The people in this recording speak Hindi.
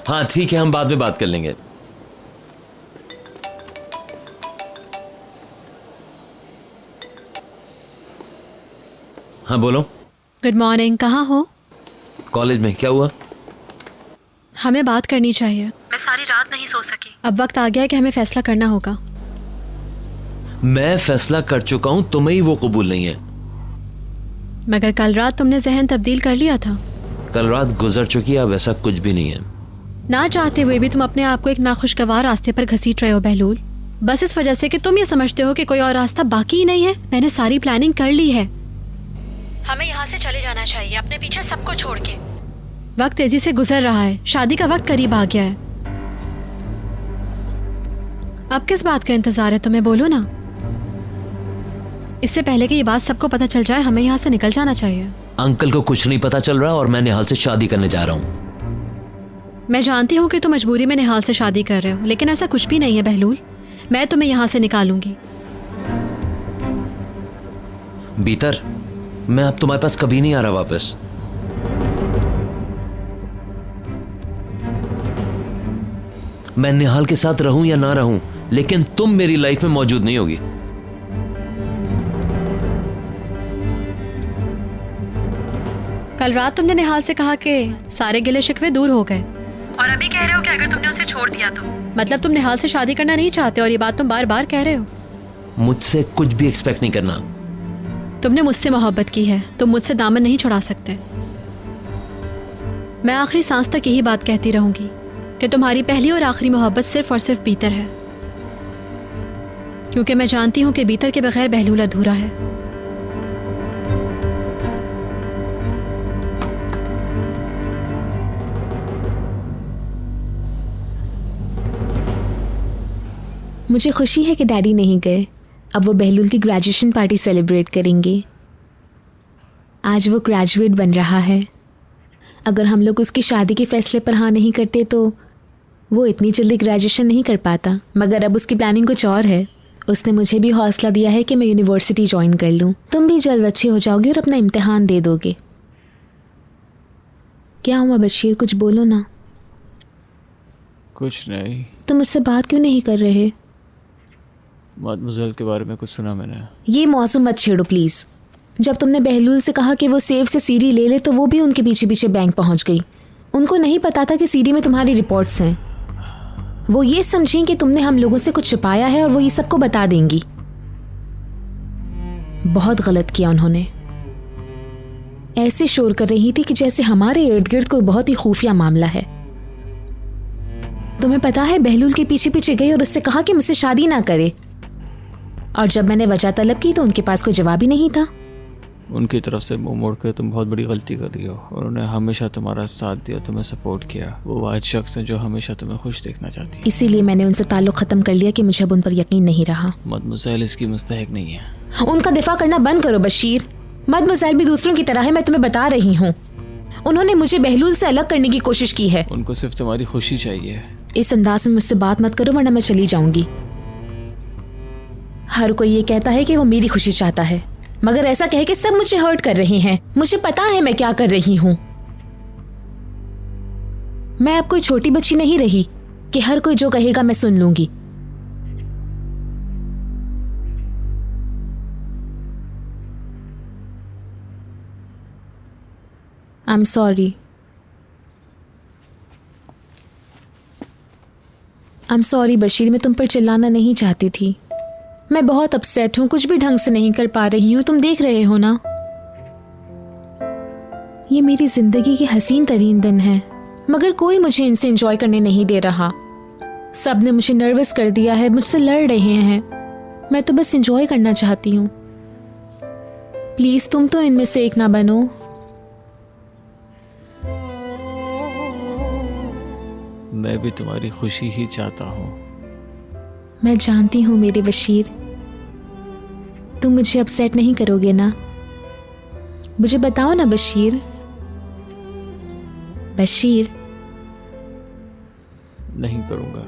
हाँ ठीक है, हम बाद में बात कर लेंगे। हाँ बोलो। गुड मॉर्निंग, कहाँ हो? कॉलेज में। क्या हुआ? हमें बात करनी चाहिए। मैं सारी रात नहीं सो सकी। अब वक्त आ गया है कि हमें फैसला करना होगा। मैं फैसला कर चुका हूं, तुम्हें ही वो कबूल नहीं है। मगर कल रात तुमने जहन तब्दील कर लिया था। कल रात गुजर चुकी है, अब ऐसा कुछ भी नहीं है। ना चाहते हुए भी तुम अपने आप को एक नाखुशगवार रास्ते पर घसीट रहे हो बहलूल, बस इस वजह से कि तुम ये समझते हो कि कोई और रास्ता बाकी ही नहीं है। मैंने सारी प्लानिंग कर ली है। हमें यहाँ से चले जाना चाहिए, अपने पीछे सबको छोड़ के। वक्त तेजी से गुजर रहा है, शादी का वक्त करीब आ गया है। अब किस बात का इंतजार है तुम्हें, बोलो ना। इससे पहले कि ये बात सबको पता चल जाए, हमें यहाँ से निकल जाना चाहिए। अंकल को कुछ नहीं पता चल रहा और मैं निहाल से शादी करने जा रहा हूँ। मैं जानती हूँ कि तुम मजबूरी में निहाल से शादी कर रहे हो, लेकिन ऐसा कुछ भी नहीं है बहलूल। मैं तुम्हें यहाँ से निकालूंगी। बीतर, मैं अब तुम्हारे पास कभी नहीं आ रहा वापस। मैं निहाल के साथ रहूं या ना रहूं, लेकिन तुम मेरी लाइफ में मौजूद नहीं होगी। कल रात तुमने निहाल से कहा कि सारे गिले शिकवे दूर हो गए, और अभी कह रहे हो कि अगर तुमने उसे छोड़ दिया तो मतलब तुम निहाल से शादी करना नहीं चाहते, और ये बात तुम बार बार कह रहे हो। मुझसे कुछ भी एक्सपेक्ट नहीं करना। तुमने मुझसे मोहब्बत की है, तुम मुझसे दामन नहीं छुड़ा सकते। मैं आखिरी सांस तक यही बात कहती रहूंगी कि तुम्हारी पहली और आखिरी मोहब्बत सिर्फ और सिर्फ बीतर है, क्योंकि मैं जानती हूं कि बीतर के बगैर बहलूल अधूरा है। मुझे खुशी है कि डैडी नहीं गए। अब वो बहलूल की ग्रेजुएशन पार्टी सेलिब्रेट करेंगे। आज वो ग्रेजुएट बन रहा है। अगर हम लोग उसकी शादी के फैसले पर हाँ नहीं करते तो वो इतनी जल्दी ग्रेजुएशन नहीं कर पाता। मगर अब उसकी प्लानिंग कुछ और है। उसने मुझे भी हौसला दिया है कि मैं यूनिवर्सिटी ज्वाइन कर लूँ। तुम भी जल्द अच्छे हो जाओगे और अपना इम्तिहान दे दोगे। क्या हुआ बशीर, कुछ बोलो ना। कुछ नहीं। तुम मुझसे बात क्यों नहीं कर रहे? मदमुज़ेल के बारे में कुछ सुना मैंने। ये मौसम मत छेड़ो प्लीज़। जब तुमने बहलूल से कहा कि वो सेफ से सीडी ले ले तो वो भी उनके पीछे पीछे बैंक पहुंच गई। उनको नहीं पता था कि सीडी में तुम्हारी रिपोर्ट्स हैं। वो ये समझें कि तुमने हम लोगों से कुछ छुपाया है और वो ये सबको बता देंगी। बहुत गलत किया उन्होंने। ऐसे शोर कर रही थी कि जैसे हमारे इर्द गिर्द कोई बहुत ही खुफिया मामला है। तुम्हें पता है, बहलूल के पीछे पीछे गई और उससे कहा कि मुझसे शादी ना करे, और जब मैंने वजह तलब की तो उनके पास कोई जवाब ही नहीं था। उनकी तरफ से मुंह मोड़ कर तुम बहुत बड़ी गलती कर रही हो। उन्होंने हमेशा तुम्हारा साथ दिया, तुम्हें सपोर्ट किया। वो वाहिद शख्स है जो हमेशा तुम्हें खुश देखना चाहती है। इसीलिए मैंने उनसे ताल्लुक ख़त्म कर लिया कि मुझे अब उन पर यकीन नहीं रहा। मदमुज़ेल इसकी मुस्तहिक नहीं है। उनका दिफा करना बंद करो बशीर। मदमुज़ेल भी दूसरों की तरह है, मैं तुम्हें बता रही हूँ। उन्होंने मुझे बहलूल से अलग करने की कोशिश की है। उनको सिर्फ तुम्हारी खुशी चाहिए। इस अंदाज में मुझसे बात मत करो वरना मैं चली जाऊंगी। हर कोई ये कहता है कि वो मेरी खुशी चाहता है, मगर ऐसा कहे कि सब मुझे हर्ट कर रहे हैं। मुझे पता है मैं क्या कर रही हूं। मैं अब कोई छोटी बच्ची नहीं रही कि हर कोई जो कहेगा मैं सुन लूंगी। I am sorry. I am sorry Bashir, मैं तुम पर चिल्लाना नहीं चाहती थी। मैं बहुत अपसेट हूँ, कुछ भी ढंग से नहीं कर पा रही हूँ। तुम देख रहे हो ना, ये मेरी जिंदगी के हसीन तरीन दिन है, मगर कोई मुझे इनसे एंजॉय करने नहीं दे रहा। सब ने मुझे नर्वस कर दिया है, मुझसे लड़ रहे हैं। मैं तो बस एंजॉय करना चाहती हूँ। प्लीज तुम तो इनमें से एक ना बनो। मैं भी तुम्हारी खुशी ही चाहता हूँ। मैं जानती हूँ मेरे बशीर, तुम मुझे अपसेट नहीं करोगे ना। मुझे बताओ ना बशीर। बशीर, नहीं करूँगा।